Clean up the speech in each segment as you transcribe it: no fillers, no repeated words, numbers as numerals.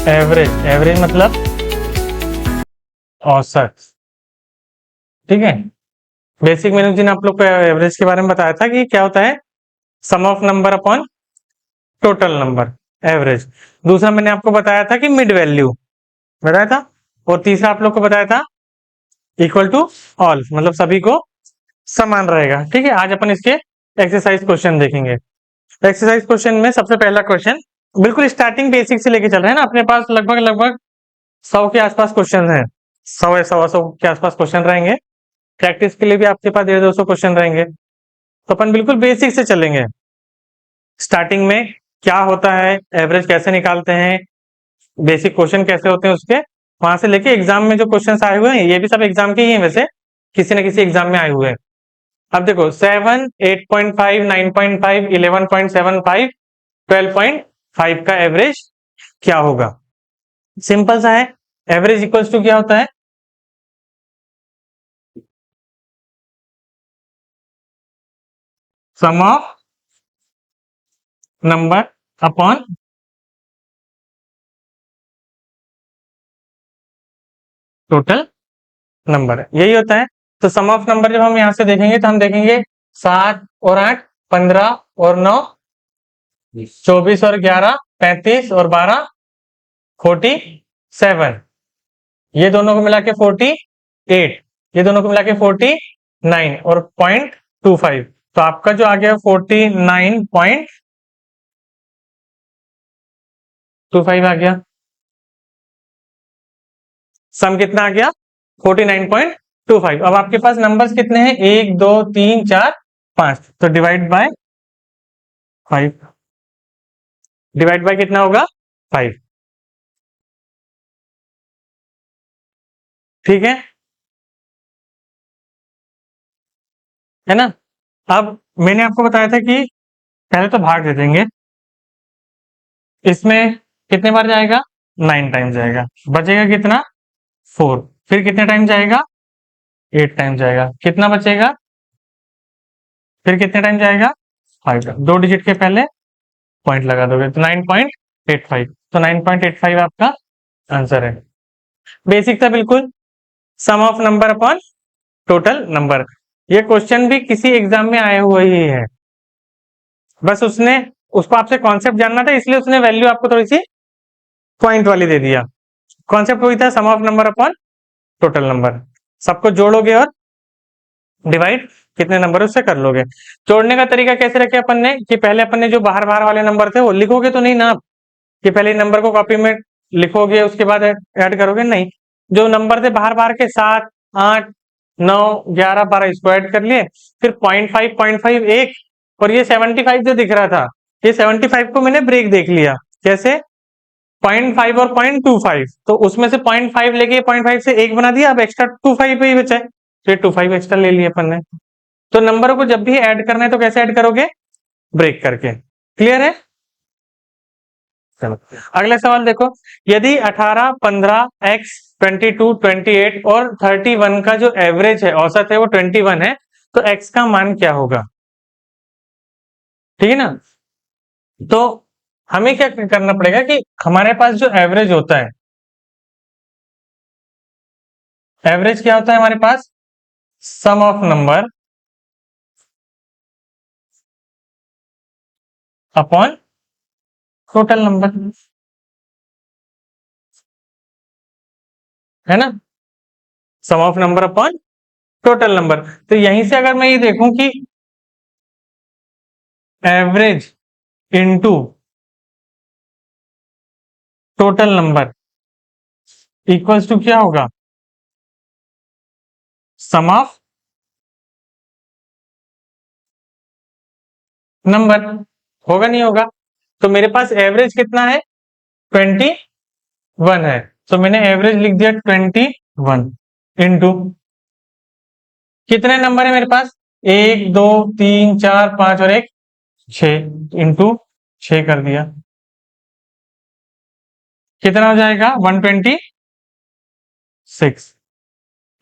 Average, average मतलब औसत, ठीक है। बेसिक मैंने जिन आप लोग को एवरेज के बारे में बताया था कि क्या होता है, sum of number upon total number, average. दूसरा मैंने आपको बताया था कि मिड वैल्यू बताया था, और तीसरा आप लोग को बताया था इक्वल टू ऑल, मतलब सभी को समान रहेगा, ठीक है। आज अपन इसके एक्सरसाइज क्वेश्चन देखेंगे। एक्सरसाइज क्वेश्चन में सबसे पहला क्वेश्चन बिल्कुल स्टार्टिंग बेसिक से लेके चल रहे हैं ना, अपने पास लगभग लगभग 100 के आसपास क्वेश्चन हैं, 100 या 125 के आसपास क्वेश्चन रहेंगे। प्रैक्टिस के लिए भी आपके पास 150-200 क्वेश्चन रहेंगे, तो अपन बिल्कुल बेसिक से चलेंगे। स्टार्टिंग में क्या होता है, एवरेज कैसे निकालते हैं, बेसिक क्वेश्चन कैसे होते हैं उसके, वहां से लेके एग्जाम में जो क्वेश्चंस आए हुए हैं, ये भी सब एग्जाम के ही हैं वैसे, किसी न किसी एग्जाम में आए हुए हैं। अब देखो 7, 8.5, 9.5, 11.75, 12.5 का एवरेज क्या होगा। सिंपल सा है, एवरेज इक्वल्स टू क्या होता है, sum of number upon total number, यही होता है। तो सम ऑफ नंबर जब हम यहां से देखेंगे तो हम देखेंगे 7 और 8, 15 और 9, 24 और 11, 35 और 12, 47, ये दोनों को मिला के 48, ये दोनों को मिला के 49 और 0.25, तो आपका जो आ गया 49.25 आ गया। सम कितना आ गया, 49.25। अब आपके पास नंबर्स कितने हैं, 1 2 3 4 5, तो डिवाइड बाय 5, डिवाइड बाय कितना होगा 5, ठीक है ना। अब मैंने आपको बताया था कि पहले तो भाग दे देंगे, इसमें कितने बार जाएगा, 9 टाइम जाएगा, बचेगा कितना 4, फिर कितने टाइम जाएगा 8 टाइम जाएगा, कितना बचेगा, फिर कितने टाइम जाएगा 5 टाइम, 2 डिजिट के पहले पॉइंट लगा दोगे तो 9.85, तो 9.85 आपका आंसर है। बेसिक था बिल्कुल, sum of number upon total number. ये क्वेश्चन भी किसी एग्जाम में आए हुए ही है, बस उसने उसको आपसे कॉन्सेप्ट जानना था, इसलिए उसने वैल्यू आपको थोड़ी सी पॉइंट वाली दे दिया। कॉन्सेप्ट वही था, sum of number upon total number, सबको जोड़ोगे और डिवाइड कितने नंबर उससे कर लोगे। जोड़ने का तरीका कैसे रखे अपन ने, कि पहले अपन ने जो बाहर बाहर वाले नंबर थे वो लिखोगे तो नहीं ना आप, कि पहले नंबर को कॉपी में लिखोगे उसके बाद ऐड करोगे, नहीं। जो नंबर थे बाहर बाहर के 7, 8, 9, 11, 12 इसको ऐड कर लिए, फिर 0.5, 1, और ये 75 जो दिख रहा था, ये 75 को मैंने ब्रेक देख लिया, कैसे 0.5 और 0.25, तो उसमें से 0.5 लेके 0.5 से 1 बना दिया, अब एक्स्ट्रा 25 ही बचा है, तो ये 25 एक्स्ट्रा ले लिए अपन ने। तो नंबर को जब भी ऐड करना है तो कैसे ऐड करोगे, ब्रेक करके। क्लियर है, चलो अगला सवाल देखो, यदि 18, 15, x, 22, 28 और 31 का जो एवरेज है, औसत है वो 21 है, तो x का मान क्या होगा, ठीक है ना। तो हमें क्या करना पड़ेगा कि हमारे पास जो एवरेज होता है, एवरेज क्या होता है हमारे पास, sum of number upon total number, है ना, sum of number upon total number. तो यहीं से अगर मैं ये देखूं कि average into total number equals to क्या होगा, सम ऑफ नंबर, होगा नहीं होगा। तो मेरे पास एवरेज कितना है 21 है, तो मैंने एवरेज लिख दिया 21 इंटू कितने नंबर है मेरे पास, 1 2 3 4 5 और 1 6, इंटू 6 कर दिया, कितना हो जाएगा 126।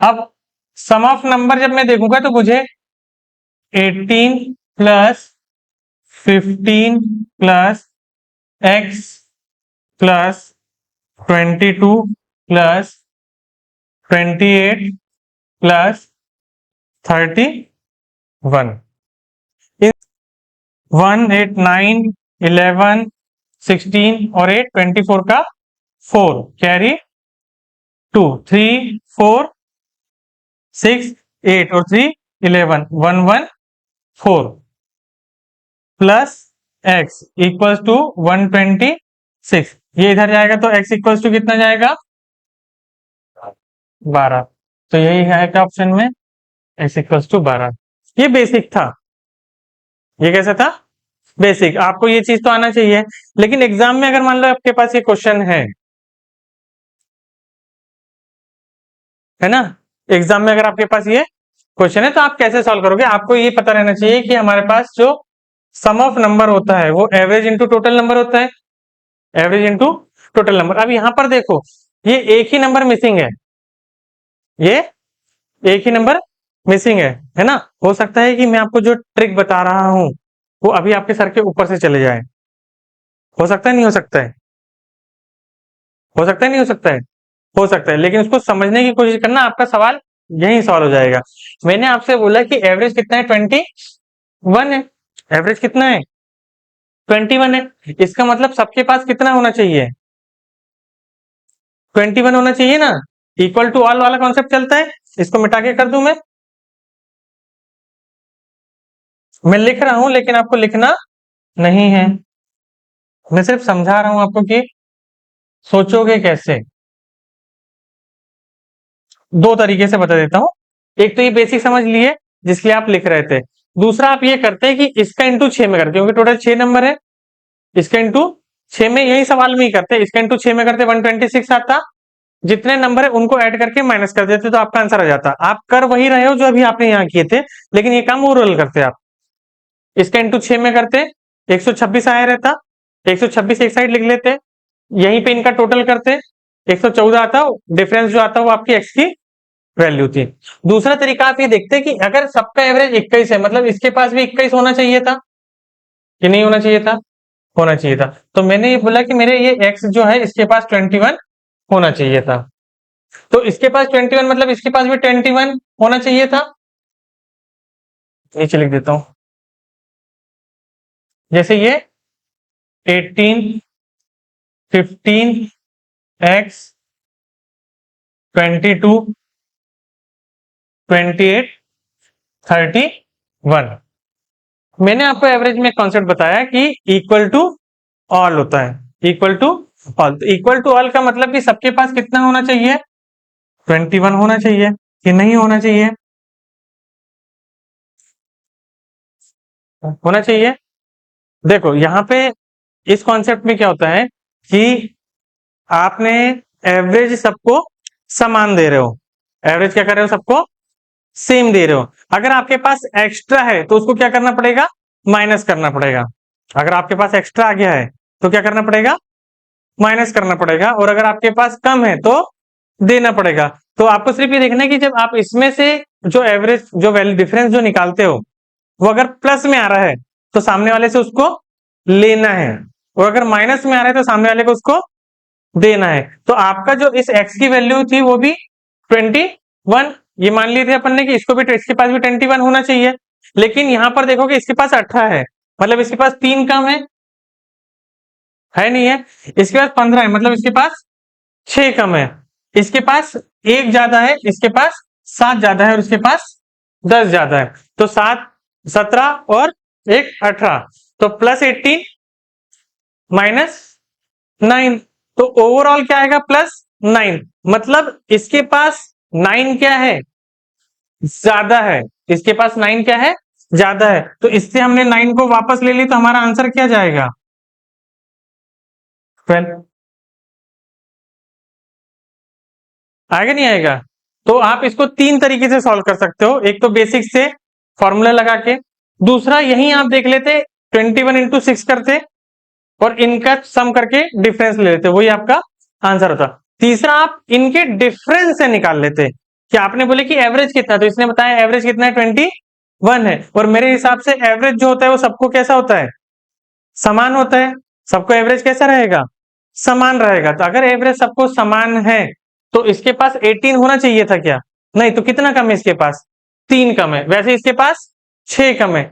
अब सम ऑफ नंबर जब मैं देखूंगा तो मुझे 18 plus 15 plus x plus 22 plus 28 plus 31। 1 8 9 11 16 और 8 24 का 4 कैरी 2 3 4 6 8 और 3 11 1 1 4 प्लस x इक्वल्स टू 126। ये इधर जाएगा तो x इक्वल्स टू कितना जाएगा 12। तो यही है क्या ऑप्शन में x इक्वल्स टू 12। ये बेसिक था। ये कैसा था बेसिक। आपको ये चीज तो आना चाहिए, लेकिन एग्जाम में अगर मान लो आपके पास ये क्वेश्चन है ना, एग्जाम में अगर आपके पास ये क्वेश्चन है तो आप कैसे सॉल्व करोगे। आपको ये पता रहना चाहिए कि हमारे पास जो सम ऑफ नंबर होता है वो एवरेज इंटू टोटल नंबर होता है, एवरेज इंटू टोटल नंबर। अब यहां पर देखो ये एक ही नंबर मिसिंग है, ये एक ही नंबर मिसिंग है ना। हो सकता है कि मैं आपको जो ट्रिक बता रहा हूं वो अभी आपके सर के ऊपर से चले जाए। हो सकता है नहीं हो सकता है, हो सकता है नहीं हो सकता है, हो सकता है। लेकिन उसको समझने की कोशिश करना, आपका सवाल यही सॉल्व हो जाएगा। मैंने आपसे बोला कि एवरेज कितना है 21 है, एवरेज कितना है 21 है। इसका मतलब सबके पास कितना होना चाहिए 21 होना चाहिए ना। इक्वल टू ऑल वाला कॉन्सेप्ट चलता है। इसको मिटा के कर दूं मैं लिख रहा हूं लेकिन आपको लिखना नहीं है, मैं सिर्फ समझा रहा हूं आपको कि सोचोगे कैसे। दो तरीके से बता देता हूं। एक तो ये बेसिक समझ लिए जिसके लिए आप लिख रहे थे, दूसरा आप ये करते हैं कि इसका इंटू 6 में करते, क्योंकि टोटल 6 नंबर है। इसका इंटू 6 में, यही सवाल में ही करते, इसका इंटू 6 में करते 126 आता। जितने नंबर है उनको ऐड करके माइनस कर देते तो आपका आंसर आ जाता। आप कर वही रहे हो जो अभी आपने यहाँ किए थे, लेकिन ये काम ओवरऑल करते आप। इसका इंटू 6 में करते 126 आया रहता, 126 एक साइड लिख लेते, यहीं पे इनका टोटल करते 114 आता। डिफरेंस जो आता है वो आपकी एक्स की वैल्यू थी। दूसरा तरीका आप ये देखते हैं कि अगर सबका एवरेज 21 है, मतलब इसके पास भी 21 होना चाहिए था कि नहीं होना चाहिए था, होना चाहिए था। तो मैंने ये बोला कि मेरे ये x जो है इसके पास 21 होना चाहिए था। तो इसके पास 21 मतलब इसके पास भी 21 होना चाहिए था। नीचे लिख देता हूं, जैसे ये 18 15 x 22 28 31। मैंने आपको एवरेज में कॉन्सेप्ट बताया कि इक्वल टू ऑल होता है, इक्वल टू ऑल। तो इक्वल टू ऑल का मतलब कि सबके पास कितना होना चाहिए 21 होना चाहिए कि नहीं होना चाहिए, होना चाहिए। देखो यहां पे इस कॉन्सेप्ट में क्या होता है कि आपने एवरेज सबको समान दे रहे हो, एवरेज क्या कर रहे हो सबको सेम दे रहे हो। अगर आपके पास एक्स्ट्रा है तो उसको क्या करना पड़ेगा माइनस करना पड़ेगा। अगर आपके पास एक्स्ट्रा आ गया है तो क्या करना पड़ेगा माइनस करना पड़ेगा, और अगर आपके पास कम है तो देना पड़ेगा। तो आपको सिर्फ ये देखना है कि जब आप इसमें से जो एवरेज जो वैल्यू डिफरेंस जो निकालते हो वो अगर प्लस में आ रहा है तो सामने वाले से उसको लेना है, और अगर माइनस में आ रहा है तो सामने वाले को उसको देना है। तो आपका जो इस x की वैल्यू थी वो भी 21, ये मान लिए थे अपन ने कि इसको भी, इसके पास भी 21 होना चाहिए। लेकिन यहां पर देखोगे इसके पास 18 है, मतलब इसके पास 3 कम है नहीं है। इसके पास 15 है, मतलब इसके पास 6 कम है। इसके पास 1 ज्यादा है, इसके पास 7 ज्यादा है, और इसके पास 10 ज्यादा है। तो 7 17 और 1 18, तो प्लस 18 माइनस 9। तो ओवरऑल क्या आएगा +9। मतलब इसके पास 9 क्या है ज्यादा है, इसके पास 9 क्या है ज्यादा है। तो इससे हमने 9 को वापस ले ली तो हमारा आंसर क्या जाएगा 12। आएगा नहीं आएगा। तो आप इसको 3 तरीके से सॉल्व कर सकते हो। एक तो बेसिक से फॉर्मूला लगा के, दूसरा यही आप देख लेते 21 इंटू 6 करते और इनका सम करके डिफरेंस ले लेते, वही आपका आंसर होता। तीसरा आप इनके डिफरेंस से निकाल लेते कि आपने बोले कि एवरेज कितना, तो इसने बताया एवरेज कितना है 21 है, और मेरे हिसाब से एवरेज जो होता है वो सबको कैसा होता है समान होता है। सबको एवरेज कैसा रहेगा समान रहेगा। तो अगर एवरेज सबको समान है तो इसके पास 18 होना चाहिए था क्या? नहीं, तो कितना कम है इसके पास? 3 कम है। वैसे इसके पास 6 कम है,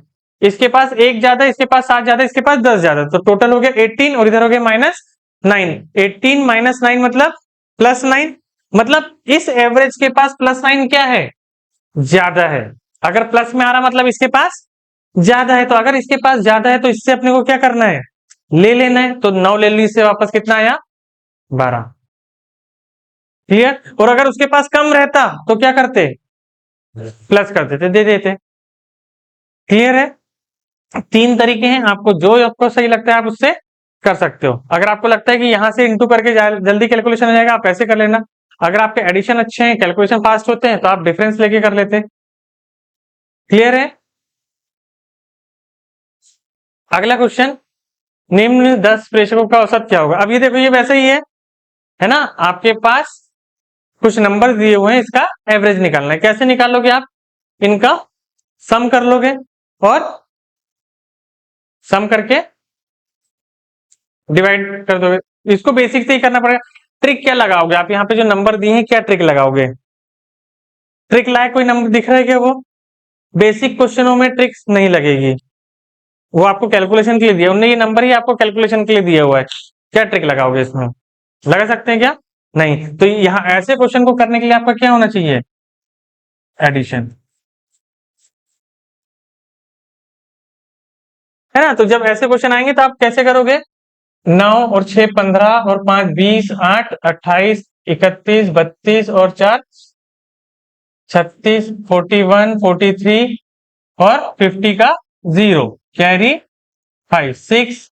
इसके पास 1 ज्यादा, इसके पास 7 ज्यादा, इसके पास 10 ज्यादा। तो टोटल हो गया 18 और इधर हो गया -9। 18 -9 मतलब +9। मतलब इस एवरेज के पास +9 क्या है? ज्यादा है। अगर प्लस में आ रहा मतलब इसके पास ज्यादा है। तो अगर इसके पास ज्यादा है तो इससे अपने को क्या करना है? ले लेना है। तो 9 ले ली, इससे वापस कितना आया? 12। क्लियर? और अगर उसके पास कम रहता तो क्या करते? प्लस कर देते, दे देते। क्लियर है? 3 तरीके हैं, आपको जो आपको सही लगता है आप उससे कर सकते हो। अगर आपको लगता है कि यहां से इंटू करके जल्दी कैलकुलेशन हो जाएगा, आप ऐसे कर लेना। अगर आपके एडिशन अच्छे हैं, कैलकुलेशन फास्ट होते हैं, तो आप डिफरेंस लेके कर लेते। क्लियर है? अगला क्वेश्चन, निम्न 10 प्रेषकों का औसत क्या होगा? अब ये देखो, ये वैसे ही है ना? आपके पास कुछ नंबर दिए हुए हैं, इसका एवरेज निकालना है। कैसे निकालोगे आप? इनका सम कर लोगे और सम करके डिवाइड कर दोगे। इसको बेसिक से ही करना पड़ेगा। ट्रिक क्या लगाओगे आप? यहाँ पे जो नंबर दिए हैं, क्या ट्रिक लगाओगे? ट्रिक लाए कोई नंबर दिख रहा है क्या? वो बेसिक क्वेश्चनों में ट्रिक्स नहीं लगेगी, वो आपको कैलकुलेशन के लिए दिया। उन्होंने ये नंबर ही आपको कैलकुलेशन के लिए दिया हुआ है। क्या ट्रिक लगाओगे इसमें? लगा सकते हैं क्या? नहीं। तो यहाँ ऐसे क्वेश्चन को करने के लिए आपका क्या होना चाहिए? एडिशन, है ना? तो जब ऐसे क्वेश्चन आएंगे तो आप कैसे करोगे? 9 और 6 15 और 5 20 8 28 31 32 और 4 36 41 43 और 50 का 0 कैरी 5 6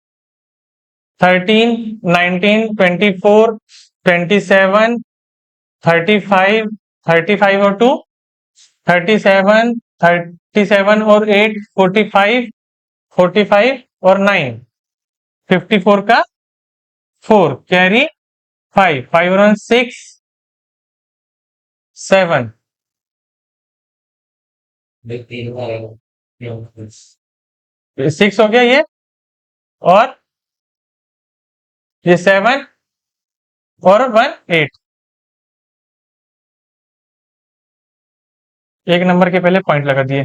13 19 24 27 35 35 और 2 37 37 और 8 45 45 और 9 54 का 4 कैरी 5 5 और 1 6 7 6 हो गया ये, और ये 7 और 1 8। एक नंबर के पहले पॉइंट लगा दिए।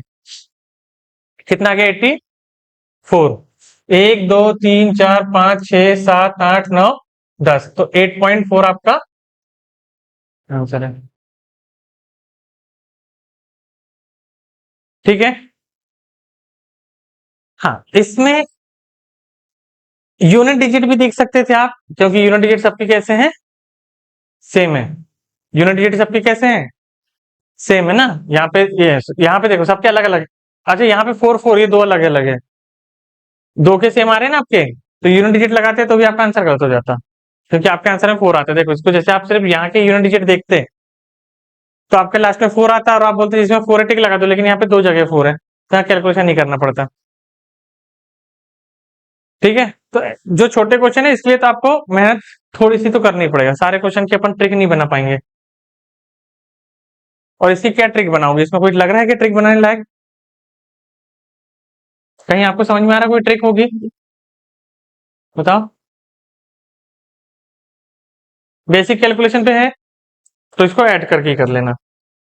कितना आ गया? 84। 1 2 3 4 5 6 7 8 9 10। तो 8.4 आपका आंसर है। ठीक है? हाँ, इसमें यूनिट डिजिट भी देख सकते थे आप, क्योंकि यूनिट डिजिट सबके कैसे हैं? सेम है। यूनिट डिजिट सबके कैसे हैं? सेम है ना? यहाँ पे ये, यहाँ पे देखो सबके अलग अलग। अच्छा, यहाँ पे 4 4, ये दो अलग अलग है। दो के सेम आ रहे हैं ना आपके, तो यूनिट डिजिट लगाते तो भी आपका आंसर गलत हो जाता, क्योंकि आपके आंसर में 4 आता है। देखो इसको, जैसे आप सिर्फ यहाँ के यूनिट डिजिट देखते तो आपके लास्ट में 4 आता है और आप बोलते इसमें 4 टिक लगा दो, लेकिन यहाँ पे दो जगह 4 है, तो यहाँ कैलकुलेशन नहीं करना पड़ता। ठीक है? तो जो छोटे क्वेश्चन है इसलिए तो आपको मेहनत थोड़ी सी तो करनी पड़ेगा, सारे क्वेश्चन की अपन ट्रिक नहीं बना पाएंगे। और इसकी क्या ट्रिक बनाओगे? इसमें कोई लग रहा है कि ट्रिक बनाने लायक? कहीं आपको समझ में आ रहा है कोई ट्रिक होगी? बताओ। बेसिक कैलकुलेशन पे है तो इसको ऐड करके ही कर लेना।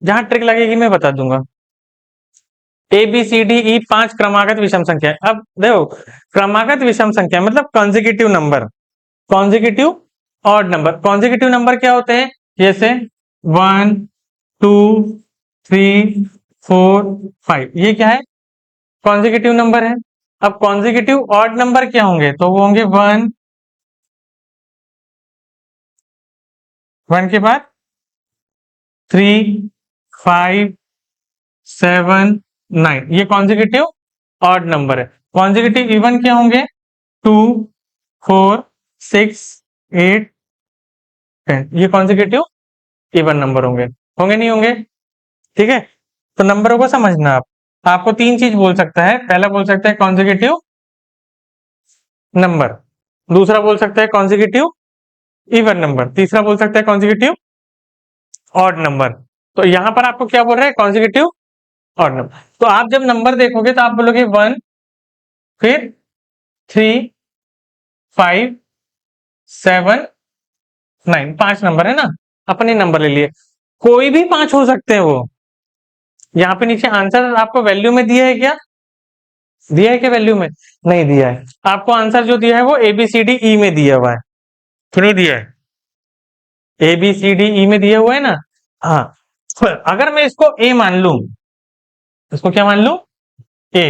जहां ट्रिक लगेगी मैं बता दूंगा। A B C D E 5 क्रमागत विषम संख्या है। अब देखो, क्रमागत विषम संख्या मतलब consecutive number, consecutive odd number. Consecutive number क्या होते हैं? जैसे 1 2 3 4 5, ये क्या है? कॉन्जिक्यूटिव नंबर है। अब कॉन्जिक्यूटिव ऑड नंबर क्या होंगे? तो वो होंगे 1 1 के बाद 3 5 7 9, ये कॉन्जिक्यूटिव ऑड नंबर है। कॉन्जिक्यूटिव इवन क्या होंगे? 2 4 6 8 10, ये कॉन्जिक्यूटिव इवन नंबर होंगे। होंगे नहीं होंगे? ठीक है? तो नंबरों को समझना आप। आपको 3 चीज बोल सकता है। पहला बोल सकता है कॉन्जिक्यूटिव नंबर, दूसरा बोल सकता है कॉन्जिक्यूटिव इवन नंबर, तीसरा बोल सकता है कॉन्जिक्यूटिव ऑड नंबर। तो यहां पर आपको क्या बोल रहे हैं? Consecutive odd number. तो आप जब नंबर देखोगे तो आप बोलोगे 1, फिर 3 5 7 9, 5 नंबर है ना, अपने नंबर ले लिए, कोई भी 5 हो सकते हैं वो। यहाँ पे नीचे आंसर आपको वैल्यू में दिया है क्या? दिया है क्या वैल्यू में? नहीं दिया है। आपको आंसर जो दिया है वो ABCDE में दिया हुआ है, क्यों नहीं दिया है? ABCDE में दिया हुआ है ना। हाँ, अगर मैं इसको A मान लू, इसको क्या मान लू? A,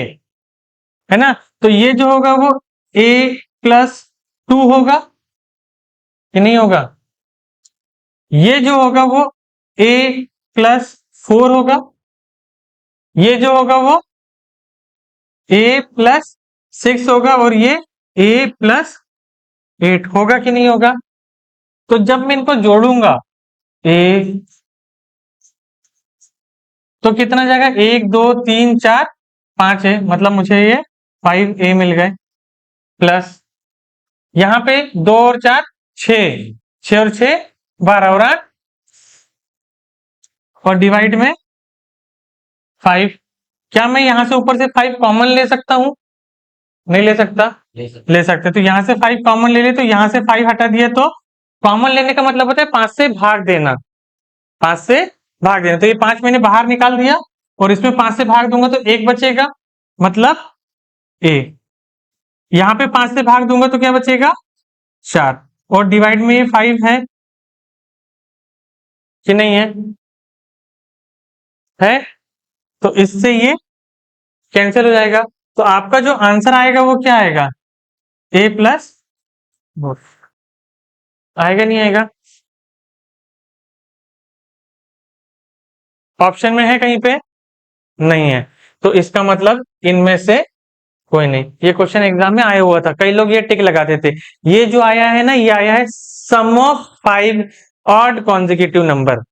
है ना, तो ये जो होगा वो A+2 होगा कि नहीं होगा? ये जो होगा वो A+4 होगा, ये जो होगा वो A+6 होगा, और ये A+8 होगा कि नहीं होगा? तो जब मैं इनको जोड़ूंगा A, तो कितना जाएगा? 1 2 3 4 5 है, मतलब मुझे ये 5A मिल गए, प्लस यहाँ पे 2 और 4 6, 6 और 6 12 और 8, और डिवाइड में 5। क्या मैं यहां से ऊपर से 5 कॉमन ले सकता हूं? नहीं ले सकता? ले सकते। तो यहां से 5 कॉमन ले ले, तो यहां से 5 हटा दिया, तो कॉमन लेने का मतलब होता है 5 से भाग देना, 5 से भाग देना। तो ये 5 मैंने बाहर निकाल दिया, और इसमें 5 से भाग दूंगा तो 1 बचेगा, मतलब A। यहाँ पे 5 से भाग दूंगा तो क्या बचेगा? 4, और डिवाइड में ये 5 है कि नहीं है? है, तो इससे ये कैंसिल हो जाएगा। तो आपका जो आंसर आएगा वो क्या आएगा? A+, आएगा नहीं आएगा? ऑप्शन में है कहीं पे? नहीं है। तो इसका मतलब इनमें से कोई नहीं। ये क्वेश्चन एग्जाम में आया हुआ था, कई लोग ये टिक लगाते थे। ये जो आया है ना, ये आया है sum of 5 odd consecutive number,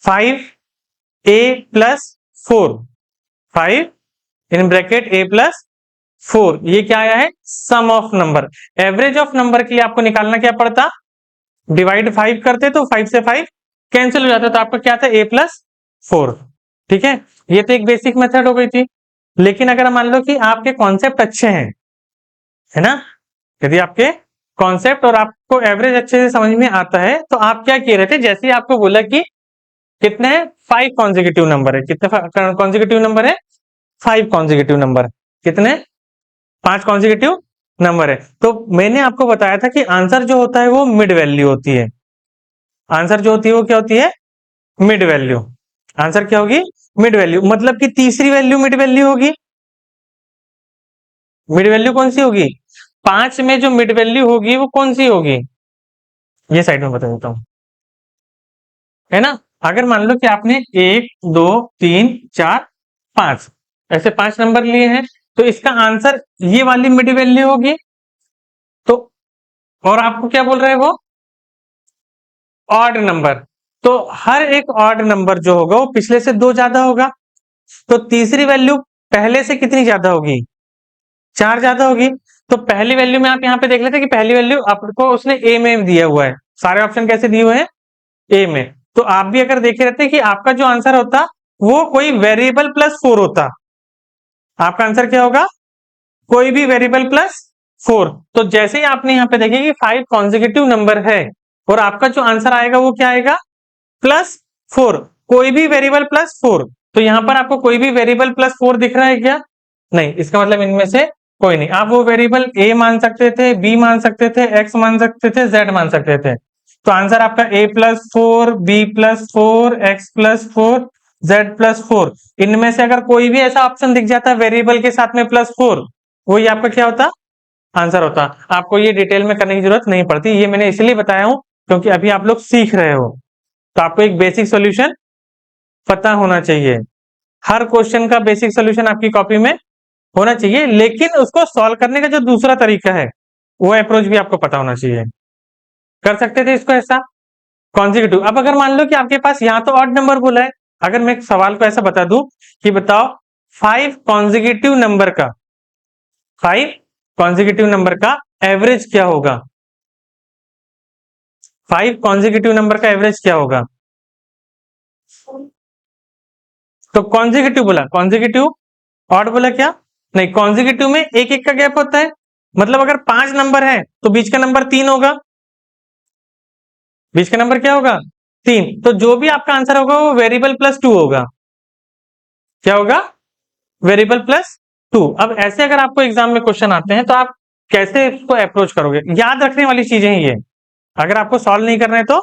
5A+4, 5 in bracket A+4, ये क्या आया है? Sum of number. Average of number के लिए आपको निकालना क्या पड़ता? डिवाइड 5 करते तो 5 से 5 कैंसिल हो जाता, तो आपका क्या था? A+4। ठीक है, ये तो एक बेसिक मेथड हो गई थी। लेकिन अगर मान लो कि आपके कॉन्सेप्ट अच्छे हैं, है ना, यदि आपके कॉन्सेप्ट और आपको एवरेज अच्छे से समझ में आता है, तो आप क्या कह रहे थे? जैसे ही आपको बोला कि कितने हैं? 5 कॉन्जिक्यूटिव नंबर है। कितने कॉन्जिक्यूटिव नंबर है? 5 कॉन्जिक्यूटिव नंबर। कितने? 5 कॉन्जिक्यूटिव नंबर है। तो मैंने आपको बताया था कि आंसर जो होता है वो मिड वैल्यू होती है। आंसर जो होती है वो क्या होती है? Mid value. आंसर क्या होगी? Mid value. मतलब कि तीसरी वैल्यू मिड वैल्यू होगी। मिड वैल्यू कौन सी होगी? 5 में जो मिड वैल्यू होगी वो कौन सी होगी? ये साइड में बता देता हूं, है ना। अगर मान लो कि आपने 1 2 3 4 5 ऐसे 5 नंबर लिए हैं, तो इसका आंसर ये वाली मिड वैल्यू होगी। तो और आपको क्या बोल रहे हैं वो? Odd number. तो हर एक ऑड नंबर जो होगा वो पिछले से 2 ज्यादा होगा। तो तीसरी वैल्यू पहले से कितनी ज्यादा होगी? 4 ज्यादा होगी। तो पहली वैल्यू में आप यहाँ पे देख लेते कि पहली वैल्यू आपको उसने ए में दिया हुआ है। सारे ऑप्शन कैसे दिए हुए हैं? ए में। तो आप भी अगर देखे रहते कि आपका जो आंसर होता वो कोई वेरिएबल +4 होता। आपका आंसर क्या होगा? कोई भी वेरिएबल +4। तो जैसे ही आपने यहाँ पे देखे कि 5 कॉन्जिक्यूटिव नंबर है, और आपका जो आंसर आएगा वो क्या आएगा? +4। कोई भी वेरिएबल +4। तो यहां पर आपको कोई भी वेरिएबल +4 दिख रहा है क्या? नहीं। इसका मतलब इनमें से कोई नहीं। आप वो वेरिएबल A मान सकते थे, B मान सकते थे, X मान सकते थे, Z मान सकते थे। तो आंसर आपका A+4, B+4, X+4, Z+4। इनमें से अगर कोई भी ऐसा ऑप्शन दिख जाता वेरिएबल के साथ में +4, वही आपका क्या होता? आंसर होता। आपको ये डिटेल में करने की जरूरत नहीं पड़ती। ये मैंने इसलिए बताया हूं क्योंकि अभी आप लोग सीख रहे हो, तो आपको एक बेसिक सॉल्यूशन पता होना चाहिए। हर क्वेश्चन का बेसिक सॉल्यूशन आपकी कॉपी में होना चाहिए, लेकिन उसको सॉल्व करने का जो दूसरा तरीका है वो अप्रोच भी आपको पता होना चाहिए। कर सकते थे इसको ऐसा कॉन्जिक्यूटिव। अब अगर मान लो कि आपके पास यहाँ तो ऑड नंबर बोला है, अगर मैं एक सवाल को ऐसा बता दूं कि बताओ 5 कॉन्जिक्यूटिव नंबर का 5 कॉन्जिक्यूटिव नंबर का एवरेज क्या होगा? 5 कॉन्जिक्यूटिव नंबर का एवरेज क्या होगा? तो कॉन्जिक्यूटिव बोला, कॉन्जिक्यूटिव। ऑड बोला क्या? नहीं, कॉन्जिक्यूटिव में एक एक का गैप होता है। मतलब अगर 5 नंबर है तो बीच का नंबर 3 होगा, बीच का नंबर क्या होगा 3। तो जो भी आपका आंसर होगा वो वेरिएबल प्लस 2 होगा। क्या होगा वेरिएबल प्लस 2। अब ऐसे अगर आपको एग्जाम में क्वेश्चन आते हैं तो आप कैसे इसको अप्रोच करोगे, याद रखने वाली चीजें हैं ये। अगर आपको सॉल्व नहीं करना है तो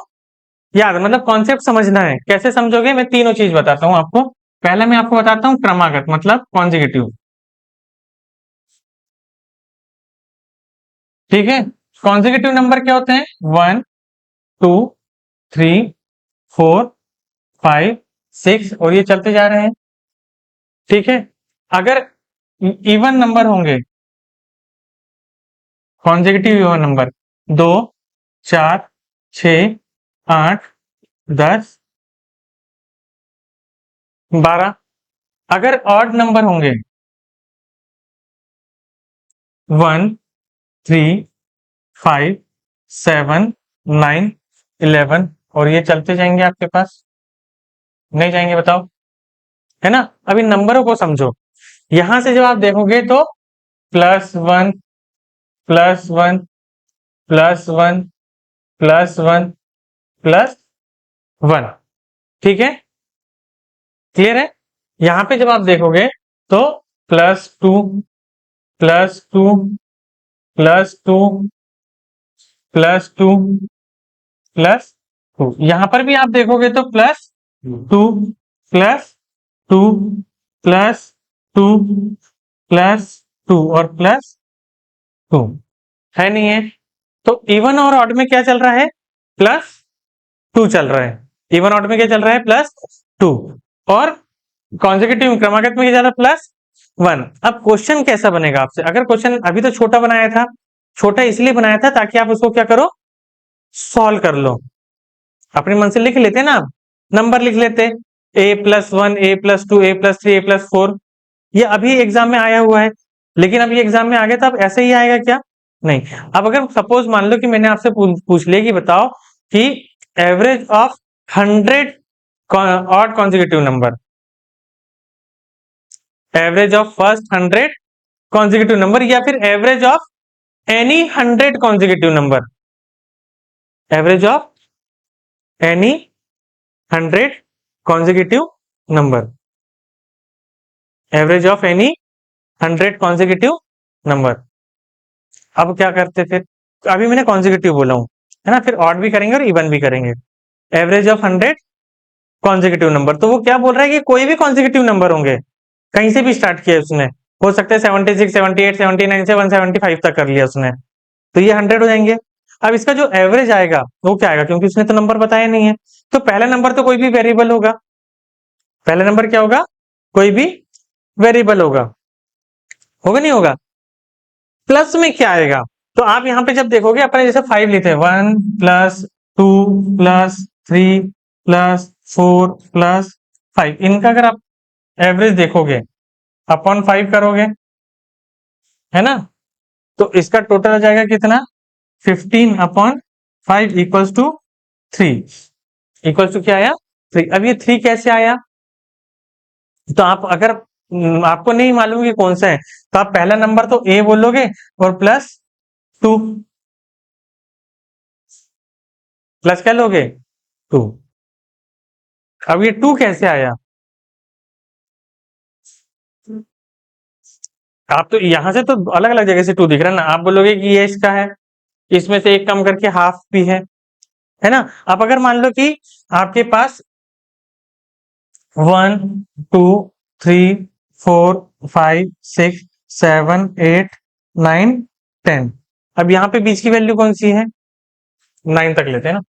याद मतलब कॉन्सेप्ट समझना है। कैसे समझोगे, मैं तीनों चीज बताता हूं आपको। पहले मैं आपको बताता हूं क्रमागत मतलब कॉन्जिक्यूटिव। ठीक है, कॉन्जिक्यूटिव नंबर क्या होते हैं 1 2 3 4 5 6 और ये चलते जा रहे हैं। ठीक है, अगर इवन नंबर होंगे कॉन्जिक्यूटिव इवन नंबर 2 4 6 8 10 12। अगर ऑड नंबर होंगे 1 3 5 7 9 11 और ये चलते जाएंगे आपके पास, नहीं जाएंगे बताओ, है ना। अब इन नंबरों को समझो। यहां से जब आप देखोगे तो +1 +1 +1 +1 +1। ठीक है, क्लियर है। यहां पे जब आप देखोगे तो +2 +2 +2 +2 +2। यहां पर भी आप देखोगे तो +2 +2 +2 +2 और +2 है नहीं है। तो इवन और ऑड में क्या चल रहा है +2 चल रहा है। इवन ऑड में क्या चल रहा है +2 और कॉन्जिक्यूटिव क्रमागत में क्या चल रहा है +1। अब क्वेश्चन कैसा बनेगा आपसे, अगर क्वेश्चन अभी तो छोटा बनाया था, छोटा इसलिए बनाया था ताकि आप उसको क्या करो सॉल्व कर लो। अपने मन से लिख लेते ना, नंबर लिख लेते a+1 a+2 a+3 a+4। ये अभी एग्जाम में आया हुआ है, लेकिन अभी एग्जाम में आ गया तो अब ऐसे ही आएगा क्या, नहीं। अब अगर सपोज मान लो कि मैंने आपसे पूछ लिया कि बताओ कि average of 100 odd consecutive number, average of first 100 consecutive number या फिर average of any 100 consecutive number, average of any 100 consecutive number, average of any 100 consecutive number. अब क्या करते फिर, अभी मैंने कॉन्जिक्यूटिव बोला हूं, है ना, फिर ऑड भी करेंगे और इवन भी करेंगे। एवरेज ऑफ 100 कॉन्जिक्यूटिव नंबर, तो वो क्या बोल रहा है कि कोई भी कॉन्जिक्यूटिव नंबर होंगे, कहीं से भी स्टार्ट किया उसने, हो सकता है 76 78 79 से 175 तक कर लिया उसने, तो ये 100 हो जाएंगे। अब इसका जो एवरेज आएगा वो क्या आएगा, क्योंकि उसने तो नंबर बताया नहीं है, तो पहला नंबर तो कोई भी वेरिएबल होगा। पहला नंबर क्या होगा, कोई भी वेरिएबल होगा, होगा नहीं होगा। प्लस में क्या आएगा, तो आप यहां पे जब देखोगे अपने जैसे 5 लेते हैं 1 +2 +3 +4 +5, इनका अगर आप एवरेज देखोगे अपॉन 5 करोगे, है ना, तो इसका टोटल आ जाएगा कितना 15/5 इक्वल्स टू 3, इक्वल्स टू क्या आया 3। अब ये 3 कैसे आया, तो आप अगर आपको नहीं मालूम कि कौन सा है, तो आप पहला नंबर तो ए बोलोगे और +2, प्लस क्या लोगे 2। अब ये 2 कैसे आया, आप तो यहां से तो अलग अलग जगह से 2 दिख रहा है ना, आप बोलोगे कि ये इसका है, इसमें से एक कम करके हाफ भी है ना। आप अगर मान लो कि आपके पास 1 2 3 4 5 6 7 8 9 10, अब यहाँ पे बीच की वैल्यू कौन सी है 9 तक लेते हैं ना,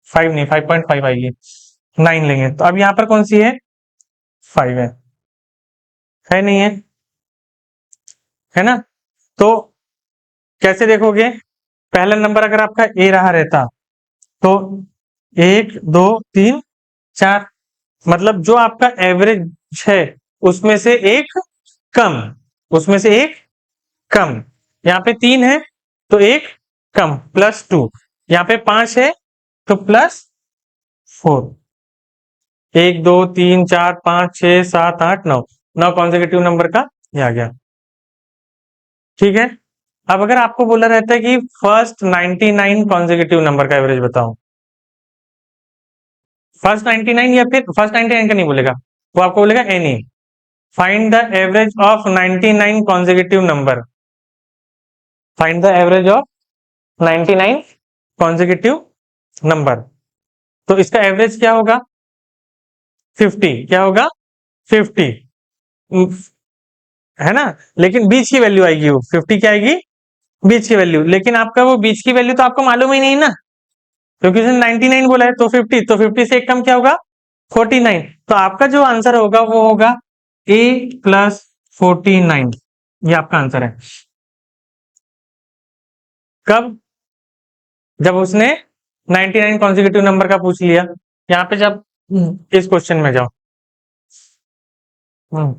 5 नहीं 5.5 आएगी, 9 लेंगे, तो अब यहाँ पर कौन सी है 5 है नहीं है ना। तो कैसे देखोगे, पहला नंबर अगर आपका ए रहा रहता तो 1 2 3 4, मतलब जो आपका एवरेज है उसमें से एक कम, उसमें से एक कम, यहाँ पे 3 है तो एक कम +2, यहाँ पे 5 है तो +4, 1 2 3 4 5 6 7 8 9, 9 कॉन्सेक्यूटिव नंबर का ये आ गया। ठीक है, अब अगर आपको बोला रहता है कि फर्स्ट 99 कॉन्सेक्यूटिव नंबर का एवरेज बताओ, फर्स्ट 99 या फिर फर्स्ट 99 का नहीं बोलेगा, वो आपको बोलेगा any. Find the average of 99 consecutive number. Find the average of 99 consecutive number. तो इसका एवरेज क्या होगा? 50। क्या होगा? 50 है ना। लेकिन बीच की वैल्यू आएगी, वो 50 क्या आएगी? बीच की वैल्यू। लेकिन आपका वो बीच की वैल्यू तो आपको मालूम ही नहीं ना, क्योंकि उसने 99 बोला है, तो 50, तो 50 से एक कम क्या होगा? 49। तो आपका जो आंसर होगा वो होगा a प्लस 49। ये आपका आंसर है। कब? जब उसने 99 कॉन्जिक्यूटिव नंबर का पूछ लिया। यहाँ पे जब इस क्वेश्चन में जाओ। हम्म,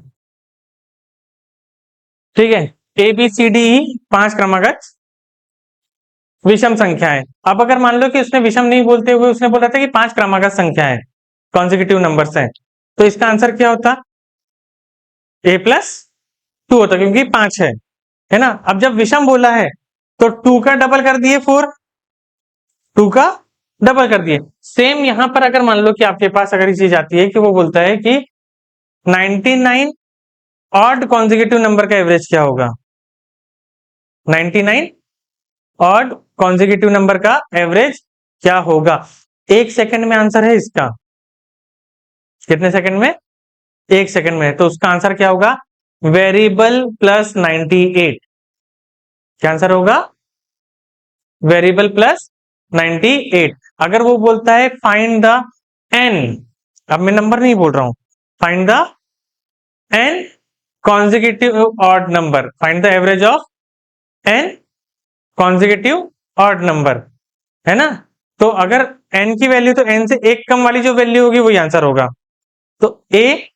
ठीक है। A B C D E 5 क्रमागत विषम संख्या है। अब अगर मान लो कि उसने विषम नहीं बोलते हुए उसने बोला था कि 5 क्रमागत संख्या है, कॉन्जिक्यूटिव नंबर्स है, तो इसका आंसर क्या होता? ए प्लस 2 होता, क्योंकि 5 है ना। अब जब विषम बोला है तो 2 का डबल कर दिए 4, 2 का डबल कर दिए। सेम यहां पर अगर मान लो कि आपके पास अगर ये चीज आती है कि वो बोलता है कि 99 ऑड कॉन्जिक्यूटिव नंबर का एवरेज क्या होगा? 99 ऑड कॉन्जिक्यूटिव नंबर का एवरेज क्या होगा? 1 सेकंड में आंसर है इसका। कितने सेकंड में? 1 सेकंड में। तो उसका आंसर क्या होगा? Variable plus 98। क्या आंसर होगा? Variable plus 98। अगर वो बोलता है फाइंड द एन, अब मैं नंबर नहीं बोल रहा हूं, find the n consecutive odd number, find the average of n consecutive odd number, है ना। तो अगर एन की वैल्यू, तो एन से एक कम वाली जो वैल्यू होगी वही आंसर होगा। तो ए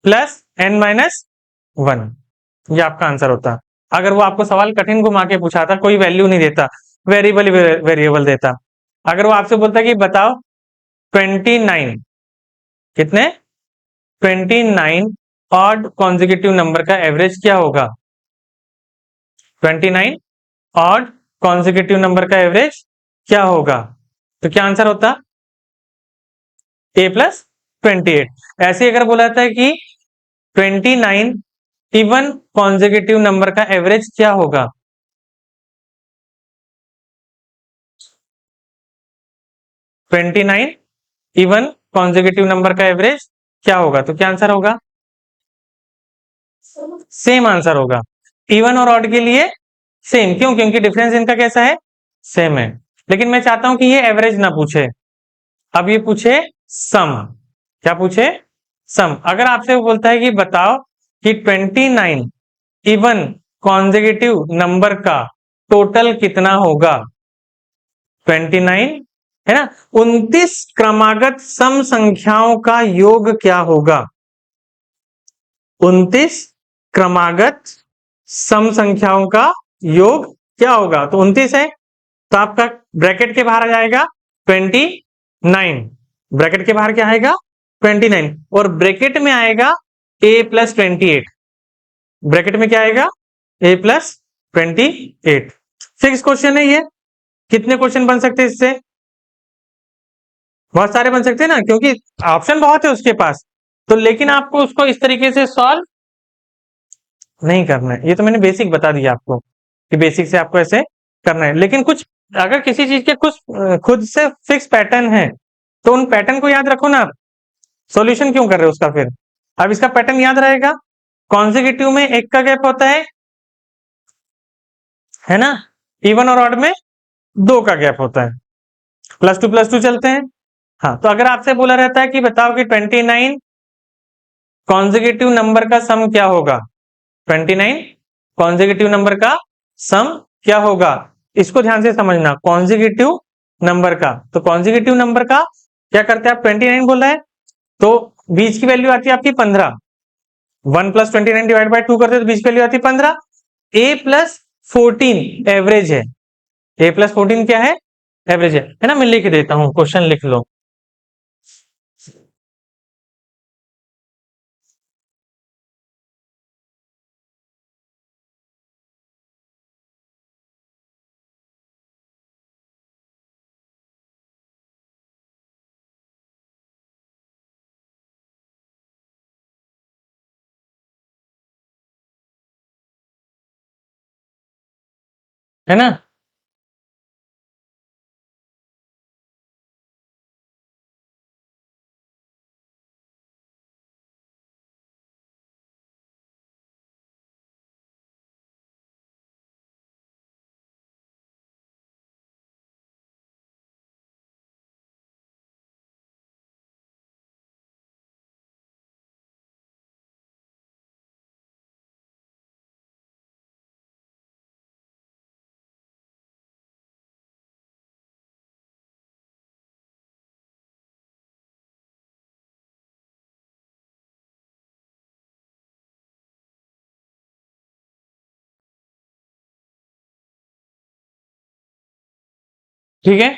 प्लस एन माइनस 1, ये आपका आंसर होता। अगर वो आपको सवाल कठिन घुमा के पूछा था, कोई वैल्यू नहीं देता, वेरिएबल वेरिएबल देता। अगर वो आपसे बोलता कि बताओ 29, कितने? 29 ऑड कॉन्जिक्यूटिव नंबर का एवरेज क्या होगा? 29 ऑड कॉन्जिक्यूटिव नंबर का एवरेज क्या होगा? तो क्या आंसर होता? ए प्लस 28। ऐसे अगर बोला था कि 29 इवन कॉन्जिक्यूटिव नंबर का एवरेज क्या होगा? 29 इवन कॉन्जिक्यूटिव नंबर का एवरेज क्या होगा? तो क्या आंसर होगा? सेम आंसर होगा। इवन और ऑड के लिए सेम, क्यों? क्योंकि डिफरेंस इनका कैसा है? सेम है। लेकिन मैं चाहता हूं कि ये एवरेज ना पूछे, अब ये पूछे सम। क्या पूछे? सम। अगर आपसे वो बोलता है कि बताओ कि 29 इवन कॉन्जिक्यूटिव नंबर का टोटल कितना होगा? 29 है ना। 29 क्रमागत सम संख्याओं का योग क्या होगा? 29 क्रमागत सम संख्याओं का योग क्या होगा? तो 29 है, तो आपका ब्रैकेट के बाहर आ जाएगा 29। ब्रैकेट के बाहर क्या आएगा? 29। और ब्रैकेट में आएगा a प्लस 28। ब्रैकेट में क्या आएगा? a plus 28। फिक्स क्वेश्चन है ये। कितने क्वेश्चन बन सकते हैं इससे? बहुत सारे बन सकते हैं ना, क्योंकि ऑप्शन बहुत है उसके पास। तो लेकिन आपको उसको इस तरीके से सॉल्व नहीं करना है। ये तो मैंने बेसिक बता दिया आपको कि बेसिक से आपको ऐसे करना है। लेकिन कुछ अगर किसी चीज के कुछ खुद से फिक्स पैटर्न है, तो उन पैटर्न को याद रखो ना आप। सॉल्यूशन क्यों कर रहे हो उसका फिर? अब इसका पैटर्न याद रहेगा। कॉन्जिक्यूटिव में एक का गैप होता है ना। इवन और ऑड में 2 का गैप होता है। प्लस टू चलते हैं। हाँ, तो अगर आपसे बोला रहता है कि बताओ कि 29 कॉन्जिक्यूटिव नंबर का सम क्या होगा? 29 कॉन्जिक्यूटिव नंबर का सम क्या होगा? इसको ध्यान से समझना। कॉन्जिक्यूटिव नंबर का, तो कॉन्जिक्यूटिव नंबर का क्या करते हैं आप? 29 बोल रहे हैं, तो बीच की वैल्यू आती है आपकी 15। 1 प्लस 29 डिवाइड बाई 2 करते तो बीच की वैल्यू आती है 15। ए प्लस 14 एवरेज है। ए प्लस 14 क्या है? एवरेज है ना। मैं लिख देता हूं, क्वेश्चन लिख लो। है ना। ठीक है,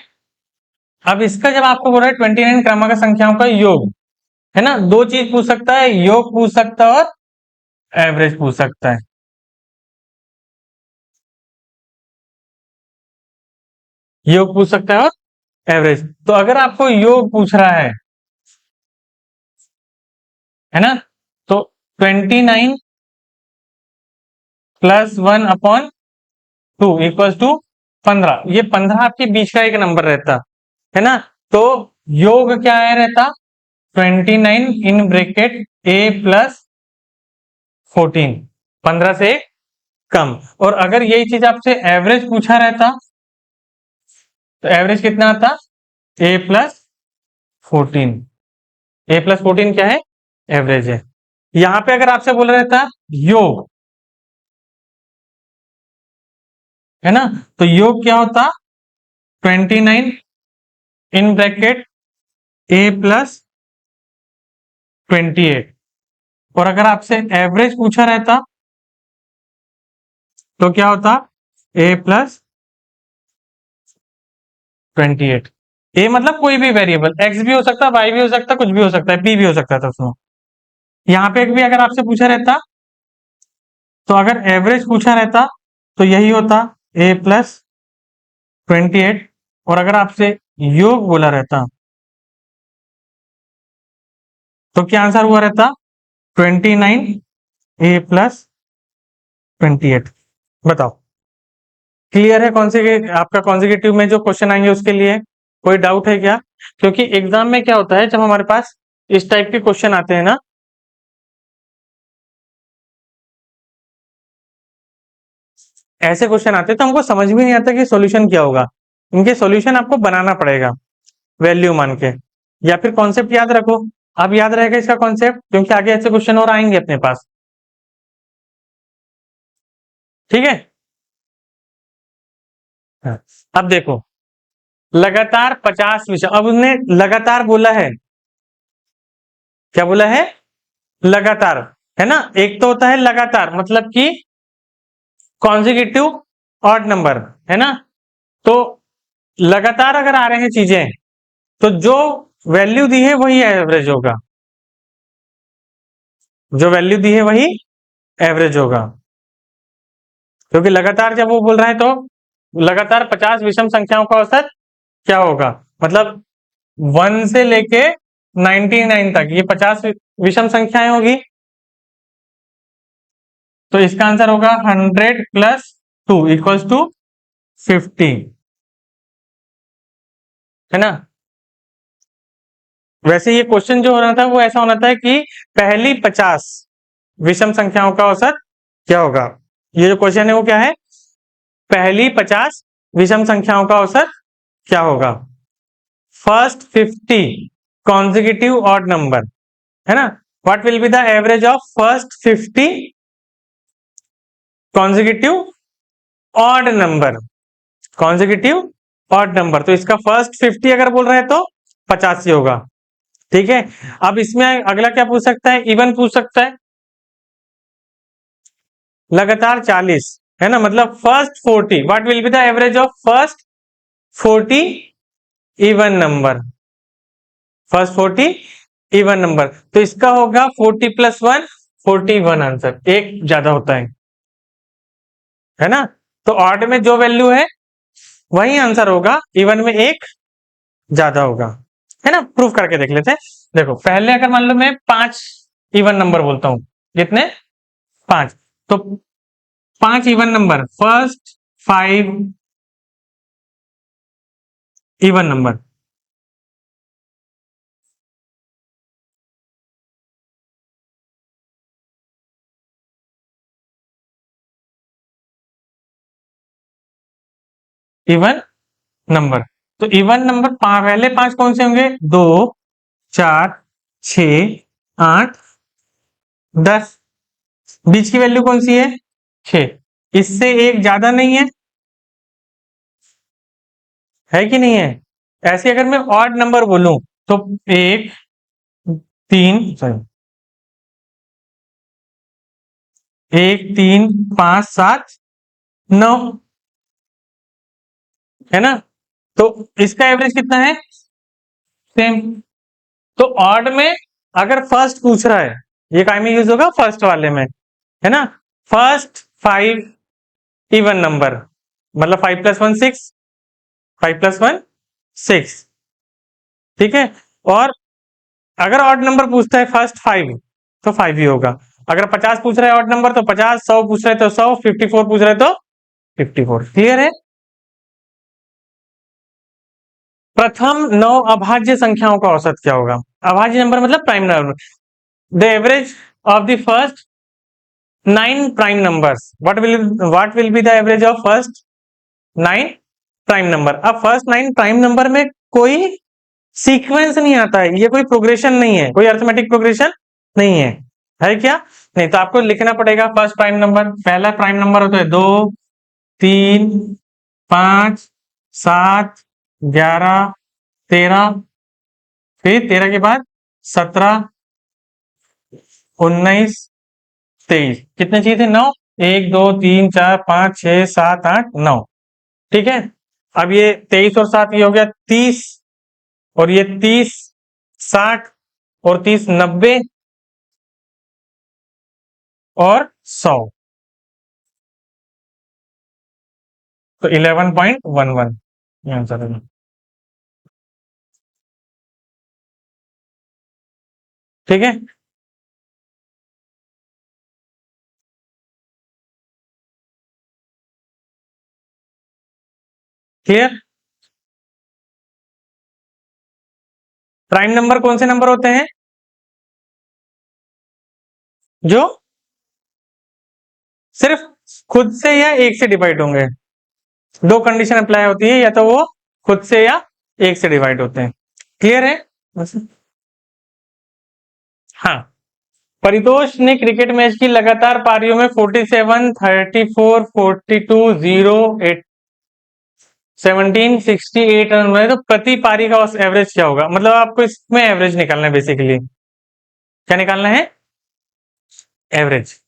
अब इसका जब आपको बोल रहा है 29 क्रमांक संख्याओं का योग, है ना, दो चीज पूछ सकता है, योग पूछ सकता है और एवरेज पूछ सकता है। योग पूछ सकता है और एवरेज। तो अगर आपको योग पूछ रहा है ना, तो 29 प्लस 1/2 = 15। ये 15 आपके बीच का एक नंबर रहता है ना। तो योग क्या है रहता, 29 इन ब्रैकेट a प्लस 14, 15 से कम। और अगर यही चीज आपसे एवरेज पूछा रहता तो एवरेज कितना आता, a प्लस 14। a प्लस 14 क्या है, एवरेज है। यहां पे अगर आपसे बोला रहता योग, है ना, तो योग क्या होता, 29 इन ब्रैकेट a प्लस 28। और अगर आपसे एवरेज पूछा रहता तो क्या होता, a प्लस 28। ए मतलब कोई भी वेरिएबल, x भी हो सकता है, y भी हो सकता है, कुछ भी हो सकता है, p भी हो सकता था उसमें। यहाँ पे भी अगर आपसे पूछा रहता, तो अगर एवरेज पूछा रहता तो यही होता a प्लस 28। और अगर आपसे योग बोला रहता तो क्या आंसर हुआ रहता, 29 a प्लस 28। बताओ, क्लियर है कौन से आपका कॉन्जिक्यूटिव में जो क्वेश्चन आएंगे उसके लिए कोई डाउट है क्या? क्योंकि एग्जाम में क्या होता है, जब हमारे पास इस टाइप के क्वेश्चन आते हैं ना, ऐसे क्वेश्चन आते हैं तो हमको समझ भी नहीं आता कि सॉल्यूशन क्या होगा। इनके सॉल्यूशन आपको बनाना पड़ेगा वैल्यू मान के, या फिर कॉन्सेप्ट याद रखो। अब याद रहेगा इसका कॉन्सेप्ट, क्योंकि आगे ऐसे क्वेश्चन और आएंगे अपने पास। ठीक है, हाँ। अब देखो, लगातार 50 विषय, अब उसने लगातार बोला है, क्या बोला है, लगातार, है ना। एक तो होता है लगातार मतलब कि कॉन्जिक्यूटिव ऑड नंबर, है ना। तो लगातार अगर आ रहे हैं चीजें तो जो वैल्यू दी है वही एवरेज होगा, जो वैल्यू दी है वही एवरेज होगा। क्योंकि लगातार जब वो बोल रहा है तो लगातार 50 विषम संख्याओं का औसत क्या होगा, मतलब 1 से लेके 99 तक ये 50 विषम संख्याएं होगी। तो इसका आंसर होगा 100 प्लस 2 इक्वल्स टू 50, है ना। वैसे ये क्वेश्चन जो होना था वो ऐसा होना था कि पहली 50 विषम संख्याओं का औसत क्या होगा। ये जो क्वेश्चन है वो क्या है, पहली 50 विषम संख्याओं का औसत क्या होगा, फर्स्ट 50 कॉन्जिक्यूटिव ऑड नंबर, है ना। What will be the average of first 50 consecutive odd number, consecutive odd number. तो इसका फर्स्ट 50 अगर बोल रहे हैं तो 85 होगा। ठीक है, अब इसमें अगला क्या पूछ सकता है, इवन पूछ सकता है, लगातार 40, है ना, मतलब first 40, what will be the average of first 40 even number, first 40 even number. तो इसका होगा 40 प्लस 1 41, आंसर एक ज्यादा होता है ना। तो ऑड में जो वैल्यू है वही आंसर होगा, इवन में एक ज्यादा होगा, है ना। प्रूफ करके देख लेते हैं। देखो, पहले अगर मान लो मैं 5 इवन नंबर बोलता हूं, कितने, 5, तो 5 even number, first 5 even number. Even number, तो इवन नंबर पहले 5 कौन से होंगे? 2, 4, 6, 8, 10। बीच की वैल्यू कौन सी है? 6। इससे एक ज्यादा नहीं है कि नहीं है? ऐसे अगर मैं ऑड नंबर बोलूं तो 1, 3, सॉरी, 1, 3, 5, 7, 9, है ना? तो इसका एवरेज कितना है? सेम। तो ऑड में अगर फर्स्ट पूछ रहा है, ये काय में यूज होगा? फर्स्ट वाले में, है ना? फर्स्ट 5 इवन नंबर, मतलब 5 + 1 6, 5 + 1 6, ठीक है। और अगर ऑड नंबर पूछता है फर्स्ट 5, तो 5 ही होगा। अगर 50 पूछ रहा है ऑड नंबर तो 50, 100 पूछ रहा है तो 100, 54 पूछ रहा है तो 54। क्लियर है? प्रथम 9 अभाज्य संख्याओं का औसत क्या होगा? अभाज्य नंबर मतलब prime number. The average of the first 9 prime numbers, what will be the average of first 9 prime number. अब फर्स्ट 9 प्राइम नंबर में कोई सीक्वेंस नहीं आता है, ये कोई प्रोग्रेशन नहीं है, कोई अर्थमेटिक प्रोग्रेशन नहीं है क्या? नहीं, तो आपको लिखना पड़ेगा फर्स्ट प्राइम नंबर। पहला प्राइम नंबर होता है 2, 3, 5, 7, 11, 13, फिर 13 के बाद 17, 19, 23। कितने चाहिए थे? 9। 1, 2, 3, 4, 5, 6, 7, 8, 9। ठीक है। अब ये 23 और 7 ये हो गया 30, और ये 30, 60, और 30, 90, और 100। तो 11.11 ये आंसर है। ठीक है। क्लियर? प्राइम नंबर कौन से नंबर होते हैं? जो सिर्फ खुद से या एक से डिवाइड होंगे। दो कंडीशन अप्लाई होती है, या तो वो खुद से या एक से डिवाइड होते हैं। क्लियर है? हाँ। परितोष ने क्रिकेट मैच की लगातार पारियों में 47, 34, 42, 0, 8, 17, 68 रन बनाए, तो प्रति पारी का एवरेज क्या होगा? मतलब आपको इसमें एवरेज निकालना है बेसिकली। क्या निकालना है? एवरेज।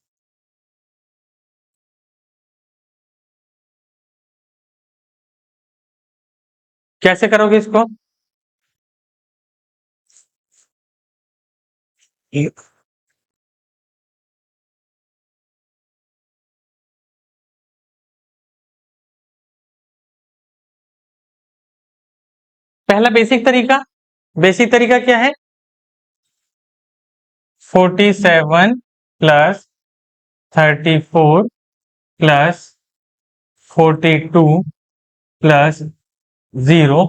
कैसे करोगे इसको? पहला बेसिक तरीका क्या है? 47 plus 34 plus 42 plus 0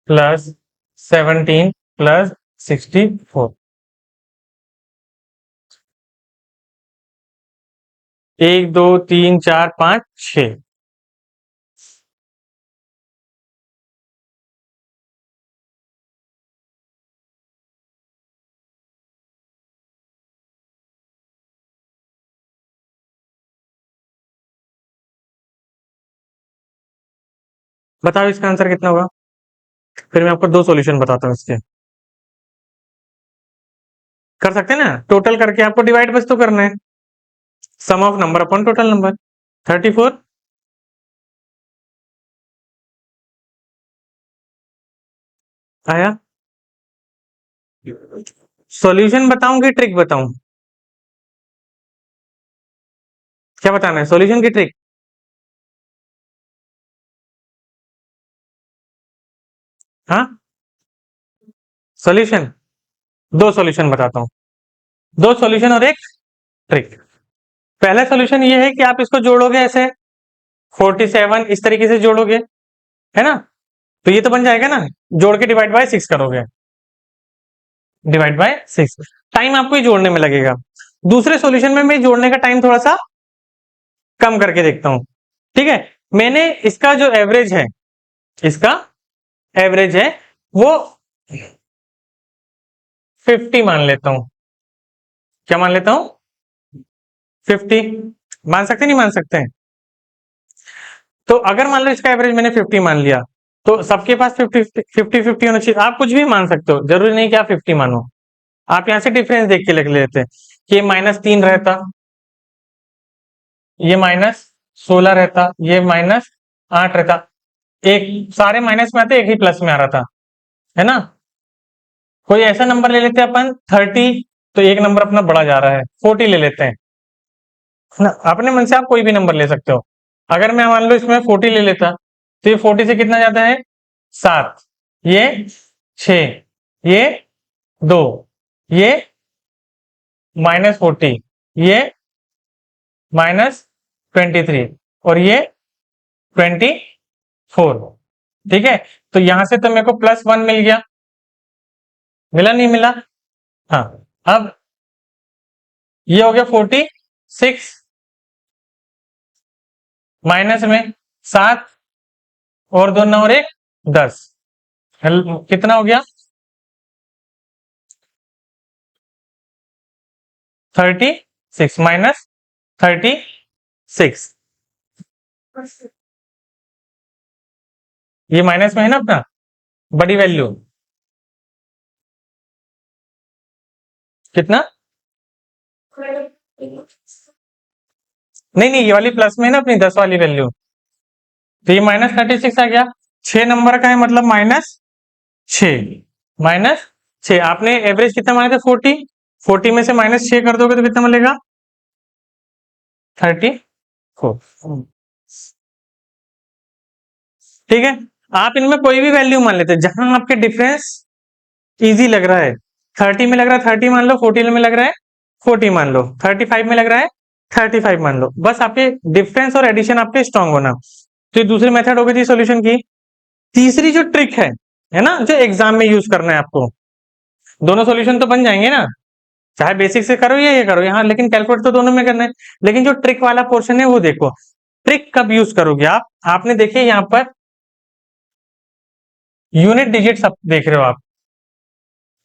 plus 17 plus 64। 1, 2, 3, 4, 5, 6। बताओ इसका आंसर कितना होगा? फिर मैं आपको दो सॉल्यूशन बताता हूँ इसके। कर सकते हैं ना? टोटल करके आपको डिवाइड बस तो करना है। Sum of number upon total number. 34 आया। सॉल्यूशन बताऊं कि ट्रिक बताऊं? क्या बताना है, सॉल्यूशन की ट्रिक? हाँ, सॉल्यूशन। दो सॉल्यूशन बताता हूं, दो सॉल्यूशन और एक ट्रिक। पहला सोल्यूशन ये है कि आप इसको जोड़ोगे ऐसे 47 इस तरीके से जोड़ोगे, है ना, तो ये तो बन जाएगा ना, जोड़ के डिवाइड बाय 6 करोगे, डिवाइड बाय 6, टाइम आपको ये जोड़ने में लगेगा। दूसरे सॉल्यूशन में मैं जोड़ने का टाइम थोड़ा सा कम करके देखता हूं, ठीक है। मैंने इसका जो एवरेज है, इसका एवरेज है वो 50 मान लेता हूं। क्या मान लेता हूं? 50 मान सकते नहीं मान सकते हैं? तो अगर मान लो इसका एवरेज मैंने 50 मान लिया, तो सबके पास 50-50 होना चाहिए। आप कुछ भी मान सकते हो, जरूरी नहीं कि आप 50 मानो। आप यहां से डिफरेंस देख के लिख लेते हैं कि ये -3 रहता, ये -16 रहता, ये -8 रहता, एक सारे माइनस में आते, एक ही प्लस में आ रहा था, है ना। कोई ऐसा नंबर ले लेते हैं अपन 30, तो एक नंबर अपना बढ़ा जा रहा है, 40 ले लेते हैं, है ना। अपने मन से आप कोई भी नंबर ले सकते हो। अगर मैं मान लो इसमें 40 ले लेता, तो ये 40 से कितना जाता है 7, ये 6, ये 2, ये -40, ये -23 और ये 24, ठीक है। तो यहां से तो मेरे को +1 मिल गया, मिला नहीं मिला? हाँ। अब ये हो गया 46, माइनस में 7 और 2 9 और 1 10, कितना हो गया 36 -36, ये माइनस में है ना अपना बड़ी वैल्यू, कितना? नहीं नहीं, ये वाली प्लस में है ना अपनी 10 वाली वैल्यू, तो ये -36 आ गया। 6 नंबर का है मतलब -6 आपने एवरेज कितना माना था 40, 40 में से -6 कर दोगे तो कितना मिलेगा 34, ठीक है। आप इनमें कोई भी वैल्यू मान लेते हैं, जहां आपके डिफरेंस इजी लग रहा है, 30 में लग रहा है 30 मान लो, 40 में लग रहा है 40 मान लो, 35 में लग रहा है 35 मान लो, बस आपके डिफरेंस और एडिशन आपके स्ट्रांग होना। तो ये दूसरी मेथड हो गई थी सॉल्यूशन की। तीसरी जो ट्रिक है ना, जो एग्जाम में यूज करना है आपको, दोनों सॉल्यूशन तो बन जाएंगे ना, चाहे बेसिक से करो या ये करो यहाँ, लेकिन कैलकुलेट तो दोनों में करना है। लेकिन जो ट्रिक वाला पोर्शन है वो देखो, ट्रिक कब यूज करोगे आप, आपने देखिए यहाँ पर यूनिट डिजिट सब देख रहे हो आप,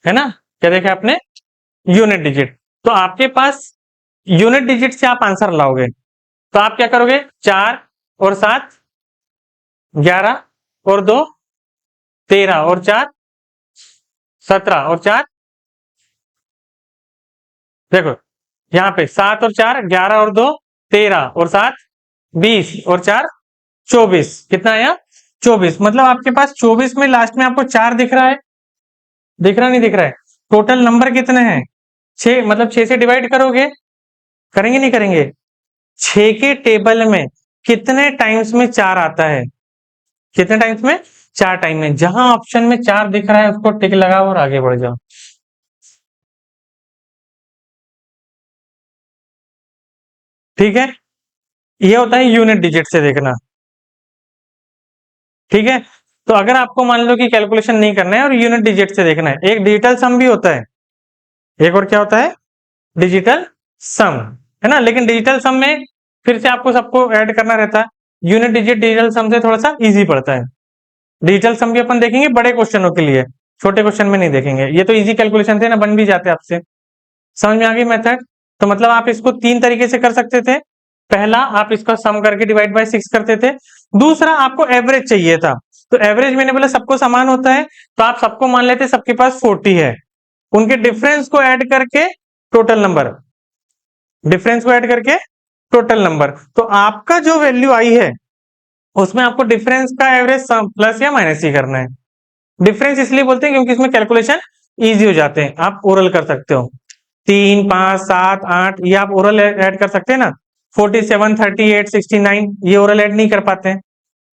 है ना, क्या देखे आपने यूनिट डिजिट, तो आपके पास यूनिट डिजिट से आप आंसर लाओगे, तो आप क्या करोगे 4 और 7 11 और 2 13 और 4 17 और 4, देखो यहाँ पे 7 और 4 11 और 2 13 और 7 20 और 4 24, कितना आया 24, मतलब आपके पास 24 में लास्ट में आपको 4 दिख रहा है, दिख रहा नहीं दिख रहा है? टोटल नंबर कितने हैं 6, मतलब 6 से डिवाइड करोगे, करेंगे नहीं करेंगे? 6 के टेबल में कितने टाइम्स में 4 आता है, कितने टाइम्स में 4 टाइम में, जहां ऑप्शन में 4 दिख रहा है उसको टिक लगाओ और आगे बढ़ जाओ। ठीक है, ये होता है यूनिट डिजिट से देखना, ठीक है। तो अगर आपको मान लो कि कैलकुलेशन नहीं करना है और यूनिट डिजिट से देखना है, एक डिजिटल सम भी होता है, एक और क्या होता है डिजिटल सम, है ना, लेकिन डिजिटल सम में फिर से आपको सबको ऐड करना रहता है, यूनिट डिजिट डिजिटल सम से थोड़ा सा इजी पड़ता है। डिजिटल सम भी अपन देखेंगे बड़े क्वेश्चनों के लिए, छोटे क्वेश्चन में नहीं देखेंगे, ये तो इजी कैलकुलेशन थे ना, बन भी जाते आपसे। समझ में आ गई मेथड? तो मतलब आप इसको 3 तरीके से कर सकते थे, पहला आप इसका सम करके डिवाइड बाय 6 करते थे, दूसरा आपको एवरेज चाहिए था, तो एवरेज मैंने बोला सबको समान होता है, तो आप सबको मान लेते सबके पास 40 है, उनके डिफरेंस को ऐड करके टोटल नंबर, डिफरेंस को ऐड करके टोटल नंबर, तो आपका जो वैल्यू आई है उसमें आपको डिफरेंस का एवरेज प्लस या माइनस ही करना है। डिफरेंस इसलिए बोलते हैं क्योंकि इसमें कैलकुलेशन इजी हो जाते हैं, आप ओरल कर सकते हो, 3 5 7 8 ये आप ओरल ऐड कर सकते हैं ना, 47 38 69 ये ओरल ऐड नहीं कर पाते हैं,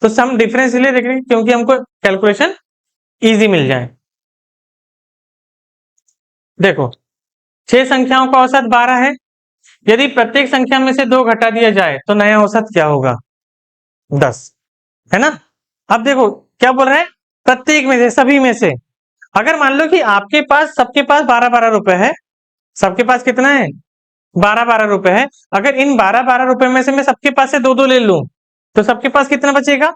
तो सम डिफरेंस इसलिए देख रहे हैं क्योंकि हमको कैलकुलेशन इजी मिल जाए। देखो 6 संख्याओं का औसत 12 है, यदि प्रत्येक संख्या में से 2 घटा दिया जाए तो नया औसत क्या होगा? 10, है ना? अब देखो क्या बोल रहे हैं, प्रत्येक में से, सभी में से। अगर मान लो कि आपके पास, सबके पास 12-12 रुपए है, सबके पास कितना है? 12-12 रुपए है। अगर इन 12-12 रुपए में से मैं सबके पास से 2-2 ले लूं तो सबके पास कितना बचेगा?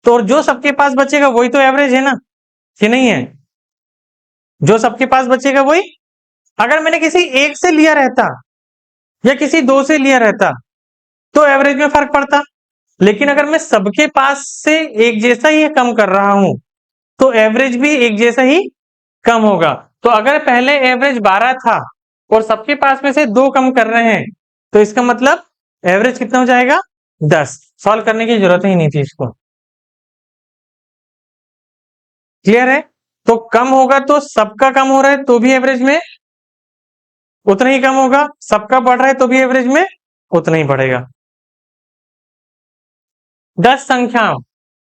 तो जो सबके पास बचेगा वही तो एवरेज है ना, कि नहीं है? जो सबके पास बचेगा वही। अगर मैंने किसी एक से लिया रहता या किसी 2 से लिया रहता तो एवरेज में फर्क पड़ता, लेकिन अगर मैं सबके पास से एक जैसा ही कम कर रहा हूं तो एवरेज भी एक जैसा ही कम होगा। तो अगर पहले एवरेज 12 था और सबके पास में से 2 कम कर रहे हैं तो इसका मतलब एवरेज कितना हो जाएगा? 10। सॉल्व करने की जरूरत ही नहीं थी इसको। क्लियर है? तो कम होगा तो सबका कम हो रहा है तो भी एवरेज में उतना ही कम होगा, सबका बढ़ रहा है तो भी एवरेज में उतना ही बढ़ेगा। 10 संख्याओं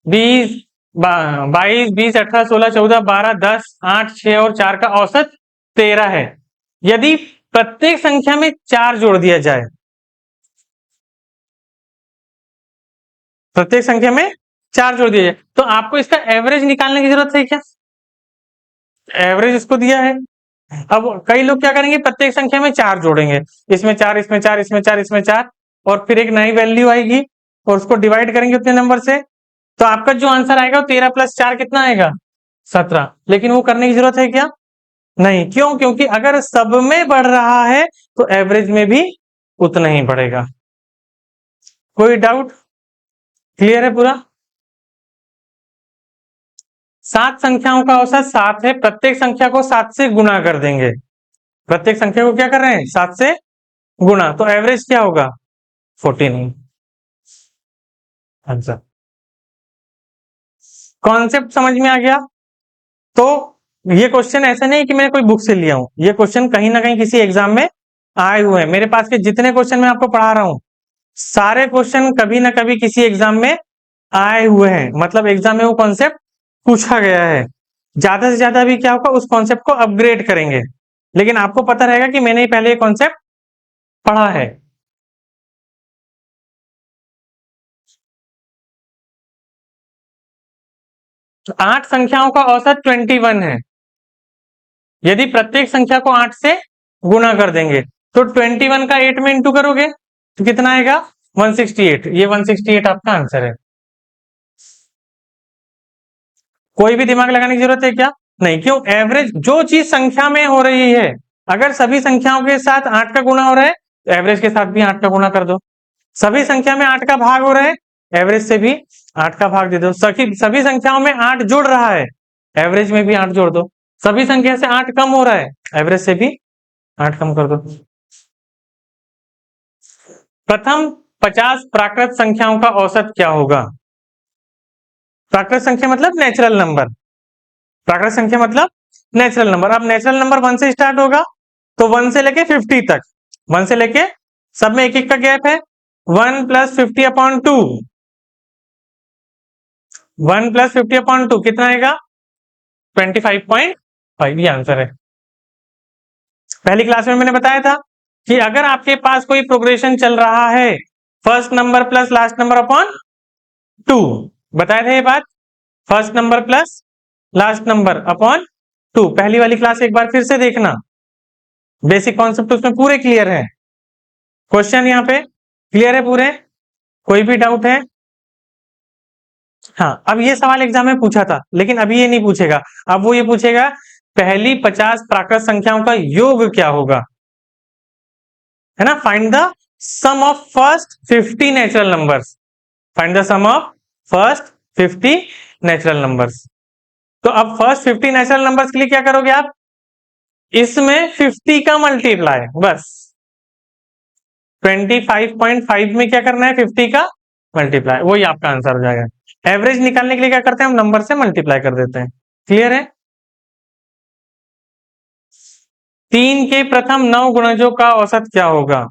20, 22, 20, 18, 16, 14, 12, 10, 8, 6 और 4 का औसत 13 है। यदि प्रत्येक संख्या में 4 जोड़ दिया जाए, प्रत्येक संख्या में 4 जोड़ दिया जाए तो आपको इसका एवरेज निकालने की जरूरत है क्या? एवरेज इसको दिया है। अब कई लोग क्या करेंगे, प्रत्येक संख्या में 4 जोड़ेंगे, इसमें 4, इसमें 4, इसमें 4, इसमें 4, और फिर एक नई वैल्यू आएगी और उसको डिवाइड करेंगे उतने नंबर से, तो आपका जो आंसर आएगा वो 13 + 4 कितना आएगा? 17। लेकिन वो करने की जरूरत है क्या? नहीं। क्यों? क्योंकि अगर सब में बढ़ रहा है तो एवरेज में भी उतना ही बढ़ेगा। कोई डाउट? क्लियर है पूरा? 7 संख्याओं का औसत 7 है, प्रत्येक संख्या को 7 से गुणा कर देंगे। प्रत्येक संख्या को क्या कर रहे हैं? 7 से गुणा, तो एवरेज क्या होगा? 14। आंसर। कॉन्सेप्ट समझ में आ गया? तो ये क्वेश्चन ऐसा नहीं कि मैं कोई बुक से लिया हूं, ये क्वेश्चन कहीं ना कहीं किसी एग्जाम में आए हुए हैं। मेरे पास के जितने क्वेश्चन मैं आपको पढ़ा रहा हूं सारे क्वेश्चन कभी ना कभी किसी एग्जाम में आए हुए हैं, मतलब एग्जाम में वो कॉन्सेप्ट पूछा गया है। ज्यादा से ज्यादा भी क्या होगा, उस कॉन्सेप्ट को अपग्रेड करेंगे, लेकिन आपको पता रहेगा कि मैंने पहले ये कॉन्सेप्ट पढ़ा है। तो 8 संख्याओं का औसत 21 है। यदि प्रत्येक संख्या को 8 से गुणा कर देंगे तो 21 का 8 में इंटू करोगे तो कितना आएगा? 168। ये 168 आपका आंसर है। कोई भी दिमाग लगाने की जरूरत है क्या? नहीं। क्यों? एवरेज जो चीज संख्या में हो रही है, अगर सभी संख्याओं के साथ 8 का गुणा हो रहा है तो एवरेज के साथ भी 8 का गुणा कर दो। सभी संख्या में 8 का भाग हो रहा है, एवरेज से भी 8 का भाग दे दो। सभी संख्याओं में 8 जुड़ रहा है, एवरेज में भी 8 जोड़ दो। सभी संख्या से 8 कम हो रहा है, एवरेज से भी 8 कम कर दो। प्रथम 50 प्राकृत संख्याओं का औसत क्या होगा? प्राकृत संख्या मतलब नेचुरल नंबर। प्राकृत संख्या मतलब नेचुरल नंबर। अब नेचुरल नंबर 1 से स्टार्ट होगा तो 1 से लेके 50 तक, 1 से लेके सब में एक एक का गैप है। 1 + 50/2, 1 + 50/2 कितना आएगा? 25.5। ये आंसर है। पहली क्लास में मैंने बताया था कि अगर आपके पास कोई प्रोग्रेशन चल रहा है, first number plus last number upon 2, बताया था ये बात, first number plus last number upon 2। पहली वाली क्लास एक बार फिर से देखना, बेसिक कॉन्सेप्ट उसमें पूरे क्लियर है। क्वेश्चन यहाँ पे क्लियर है पूरे? कोई भी डाउट है? हाँ, अब ये सवाल एग्जाम में पूछा था लेकिन अभी ये नहीं पूछेगा। अब वो ये पूछेगा पहली 50 प्राकृत संख्याओं का योग क्या होगा, है ना? Find the sum of first 50 natural numbers. Find the sum of first 50 natural numbers. तो अब फर्स्ट 50 नेचुरल नंबर्स के लिए क्या करोगे आप? इसमें 50 का मल्टीप्लाई, बस 25.5 में क्या करना है? 50 का मल्टीप्लाई, वही आपका आंसर हो जाएगा। एवरेज निकालने के लिए क्या करते हैं? हम नंबर से मल्टीप्लाई कर देते हैं। क्लियर है? 3 के प्रथम 9 गुणजों का औसत क्या होगा?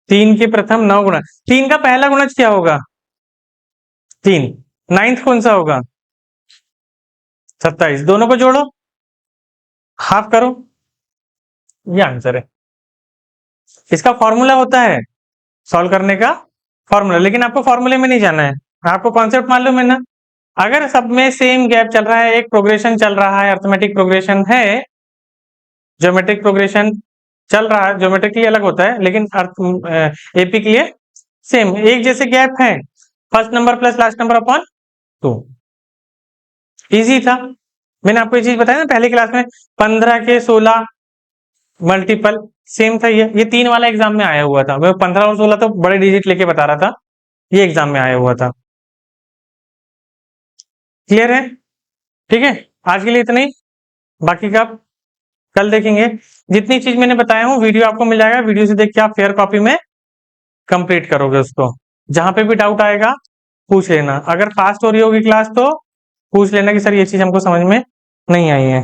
3 के प्रथम 9 गुणा, 3 का पहला गुणज क्या होगा? 3। नाइन्थ कौन सा होगा? 27। दोनों को जोड़ो, हाफ करो, ये आंसर है। इसका फॉर्मूला होता है सॉल्व करने का फॉर्मूला, लेकिन आपको फॉर्मूले में नहीं जाना है, आपको कॉन्सेप्ट मालूम है ना। अगर सब में सेम गैप चल रहा है, एक प्रोग्रेशन चल रहा है, अर्थमेटिक प्रोग्रेशन है, ज्योमेट्रिक प्रोग्रेशन चल रहा है, ज्योमेट्रिकली अलग होता है लेकिन एपी के लिए सेम, एक जैसे गैप है, first number plus last number upon 2। Easy था। मैंने आपको ये चीज बताया ना पहली क्लास में, 15 के 16 मल्टीपल सेम था। ये 3 वाला एग्जाम में आया हुआ था। मैं 15 और 16 तो बड़े डिजिट लेके बता रहा था, ये एग्जाम में आया हुआ था। क्लियर है? ठीक है, आज के लिए इतना ही, बाकी का कल देखेंगे। जितनी चीज मैंने बताया हूँ वीडियो आपको मिल जाएगा, वीडियो से देख के आप फेयर कॉपी में कंप्लीट करोगे उसको। जहां पे भी डाउट आएगा पूछ लेना, अगर फास्ट हो रही होगी क्लास तो पूछ लेना कि सर ये चीज हमको समझ में नहीं आई है।